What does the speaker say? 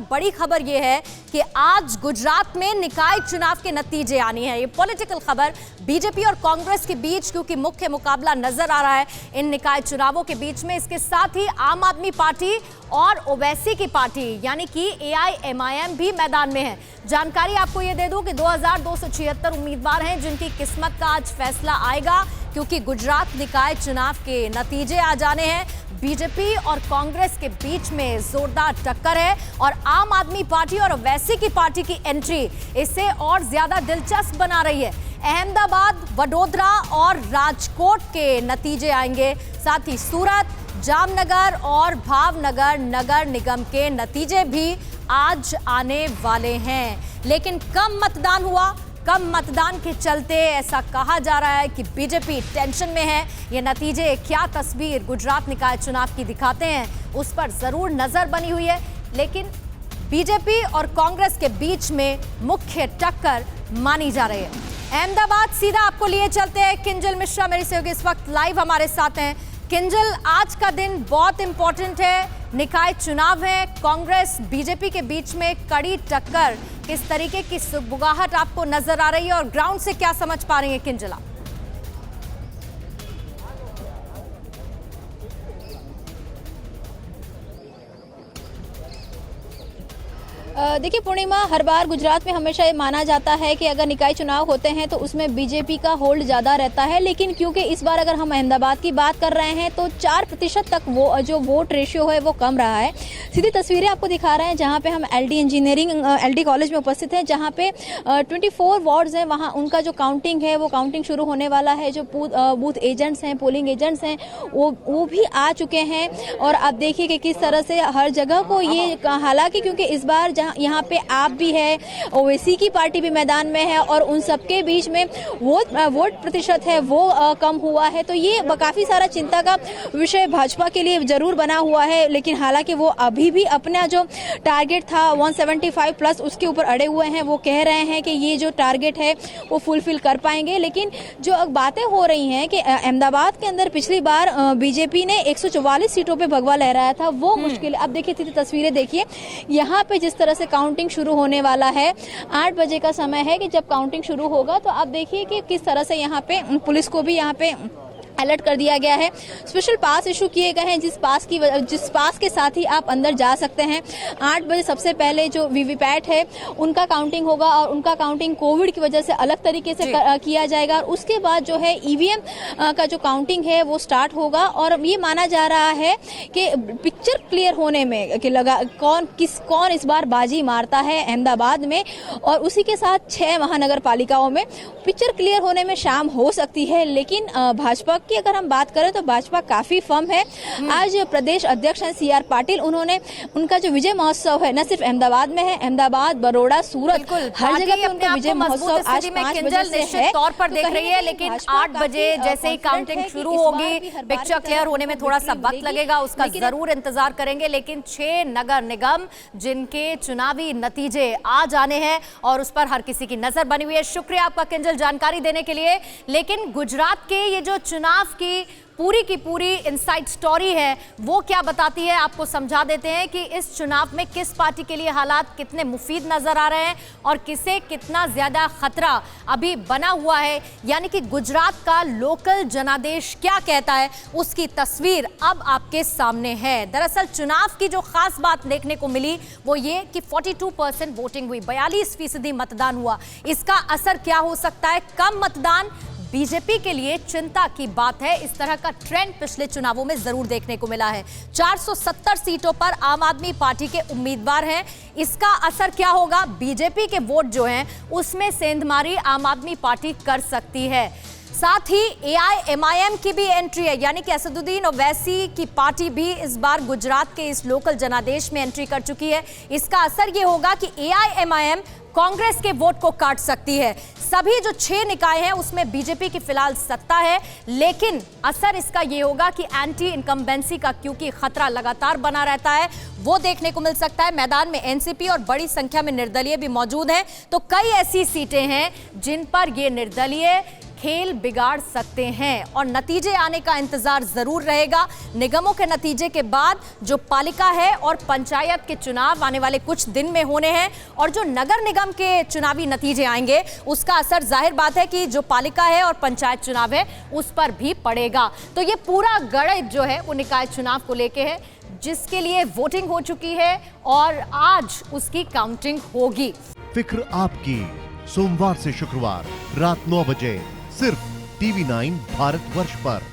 बड़ी खबर यह है कि आज गुजरात में निकाय चुनाव के नतीजे आने हैं। ये पॉलिटिकल खबर बीजेपी और कांग्रेस के बीच, क्योंकि मुख्य मुकाबला नजर आ रहा है इन निकाय चुनावों के बीच में। इसके साथ ही आम आदमी पार्टी और ओवैसी की पार्टी यानी कि AIMIM भी मैदान में है। जानकारी आपको ये दे दूं कि 2276 उम्मीदवार हैं जिनकी किस्मत का आज फैसला आएगा, क्योंकि गुजरात निकाय चुनाव के नतीजे आ जाने हैं। बीजेपी और कांग्रेस के बीच में जोरदार टक्कर है और आम आदमी पार्टी और ओवैसी की पार्टी की एंट्री इसे और ज्यादा दिलचस्प बना रही है। अहमदाबाद, वडोदरा और राजकोट के नतीजे आएंगे, साथ ही सूरत, जामनगर और भावनगर नगर निगम के नतीजे भी आज आने वाले हैं। लेकिन कम मतदान हुआ, कम मतदान के चलते ऐसा कहा जा रहा है कि बीजेपी टेंशन में है। ये नतीजे क्या तस्वीर गुजरात निकाय चुनाव की दिखाते हैं, उस पर जरूर नजर बनी हुई है। लेकिन बीजेपी और कांग्रेस के बीच में मुख्य टक्कर मानी जा रही है। अहमदाबाद सीधा आपको लिए चलते हैं। किंजल मिश्रा मेरे सहयोगी इस वक्त लाइव हमारे साथ हैं। किंजल, आज का दिन बहुत इंपॉर्टेंट है, निकाय चुनाव है, कांग्रेस बीजेपी के बीच में कड़ी टक्कर, किस तरीके की सुगबुगाहट आपको नजर आ रही है और ग्राउंड से क्या समझ पा रही है किंजला? देखिए पूर्णिमा, हर बार गुजरात में हमेशा ये माना जाता है कि अगर निकाय चुनाव होते हैं तो उसमें बीजेपी का होल्ड ज़्यादा रहता है, लेकिन क्योंकि इस बार अगर हम अहमदाबाद की बात कर रहे हैं तो 4% तक वो जो वोट रेशियो है वो कम रहा है। सीधी तस्वीरें आपको दिखा रहे हैं जहाँ पे हम LD कॉलेज में उपस्थित हैं, जहाँ पे 24 वार्ड्स हैं, वहाँ उनका जो काउंटिंग है वो काउंटिंग शुरू होने वाला है। जो बूथ एजेंट्स हैं, पोलिंग एजेंट्स हैं, वो भी आ चुके हैं। और आप देखिए कि किस तरह से हर जगह को ये, हालांकि क्योंकि इस बार यहाँ पे आप भी है, ओवैसी की पार्टी भी मैदान में है और उन सबके बीच में वोट प्रतिशत है वो कम हुआ है, तो ये काफी सारा चिंता का विषय भाजपा के लिए जरूर बना हुआ है। लेकिन हालांकि वो अभी भी अपना जो टारगेट था 175 प्लस उसके ऊपर अड़े हुए हैं। वो कह रहे हैं कि ये जो टारगेट है वो फुलफिल कर पाएंगे। लेकिन जो बातें हो रही हैं कि अहमदाबाद के अंदर पिछली बार बीजेपी ने 144 सीटों पे भगवा लहराया था, वो मुश्किल। अब देखिए तस्वीरें देखिए, यहाँ पे जिस तरह से काउंटिंग शुरू होने वाला है, 8 बजे का समय है कि जब काउंटिंग शुरू होगा, तो आप देखिए कि किस तरह से यहाँ पे पुलिस को भी यहाँ पे अलर्ट कर दिया गया है। स्पेशल पास इशू किए गए हैं, जिस पास के साथ ही आप अंदर जा सकते हैं। 8 बजे सबसे पहले जो वीवीपैट है उनका काउंटिंग होगा और उनका काउंटिंग कोविड की वजह से अलग तरीके से किया जाएगा। और उसके बाद जो है EVM का जो काउंटिंग है वो स्टार्ट होगा। और ये माना जा रहा है कि पिक्चर क्लियर होने में कि कौन इस बार बाजी मारता है अहमदाबाद में, और उसी के साथ 6 महानगर पालिकाओं में पिक्चर क्लियर होने में शाम हो सकती है। लेकिन भाजपा की अगर हम बात करें तो भाजपा काफी फर्म है। आज प्रदेश अध्यक्ष हैं CR पाटिल, उन्होंने उनका जो विजय महोत्सव है न सिर्फ अहमदाबाद में है, अहमदाबाद, बड़ौदा, सूरत, हर जगह पे उनका विजय महोत्सव आज 5 बजे से है। तौर पर देख रही है, लेकिन 8 बजे जैसे ही काउंटिंग शुरू होगी, पिक्चर क्लियर होने में थोड़ा सा वक्त लगेगा, उसका जरूर इंतजार करेंगे। लेकिन 6 नगर निगम जिनके चुनावी नतीजे आ जाने हैं और उस पर हर किसी की नजर बनी हुई है। शुक्रिया आपका किंजल जानकारी देने के लिए। लेकिन गुजरात के ये जो चुनाव की पूरी इनसाइड स्टोरी है वो क्या बताती है, आपको समझा देते हैं कि इस चुनाव में किस पार्टी के लिए हालात कितने मुफीद नजर आ रहे हैं और किसे कितना ज्यादा खतरा अभी बना हुआ है। यानी कि गुजरात का लोकल जनादेश क्या कहता है, उसकी तस्वीर अब आपके सामने है। दरअसल चुनाव की जो खास बात देखने को मिली वो ये कि 42% वोटिंग हुई, 42% मतदान हुआ। इसका असर क्या हो सकता है? कम मतदान बीजेपी के लिए चिंता की बात है। इस तरह का ट्रेंड पिछले चुनावों में जरूर देखने को मिला है। 470 सीटों पर आम आदमी पार्टी के उम्मीदवार हैं। इसका असर क्या होगा? बीजेपी के वोट जो हैं उसमें सेंधमारी आम आदमी पार्टी कर सकती है। साथ ही AIMIM की भी एंट्री है, यानी कि असदुद्दीन ओवैसी की पार्टी भी इस बार गुजरात के इस लोकल जनादेश में एंट्री कर चुकी है। इसका असर यह होगा कि AIMIM कांग्रेस के वोट को काट सकती है। सभी जो 6 निकाय हैं उसमें बीजेपी की फिलहाल सत्ता है, लेकिन असर इसका ये होगा कि एंटी इनकम्बेंसी का, क्योंकि खतरा लगातार बना रहता है, वो देखने को मिल सकता है। मैदान में NCP और बड़ी संख्या में निर्दलीय भी मौजूद हैं, तो कई ऐसी सीटें हैं जिन पर ये निर्दलीय खेल बिगाड़ सकते हैं और नतीजे आने का इंतजार जरूर रहेगा। निगमों के नतीजे के बाद जो पालिका है और पंचायत के चुनाव आने वाले कुछ दिन में होने हैं और जो नगर निगम के चुनावी नतीजे आएंगे उसका असर जाहिर बात है कि जो पालिका है और पंचायत चुनाव है उस पर भी पड़ेगा। तो ये पूरा गणित जो है वो निकाय चुनाव को लेके है, जिसके लिए वोटिंग हो चुकी है और आज उसकी काउंटिंग होगी। फिक्र आपकी, सोमवार से शुक्रवार रात 9 बजे सिर्फ TV9 भारतवर्ष पर।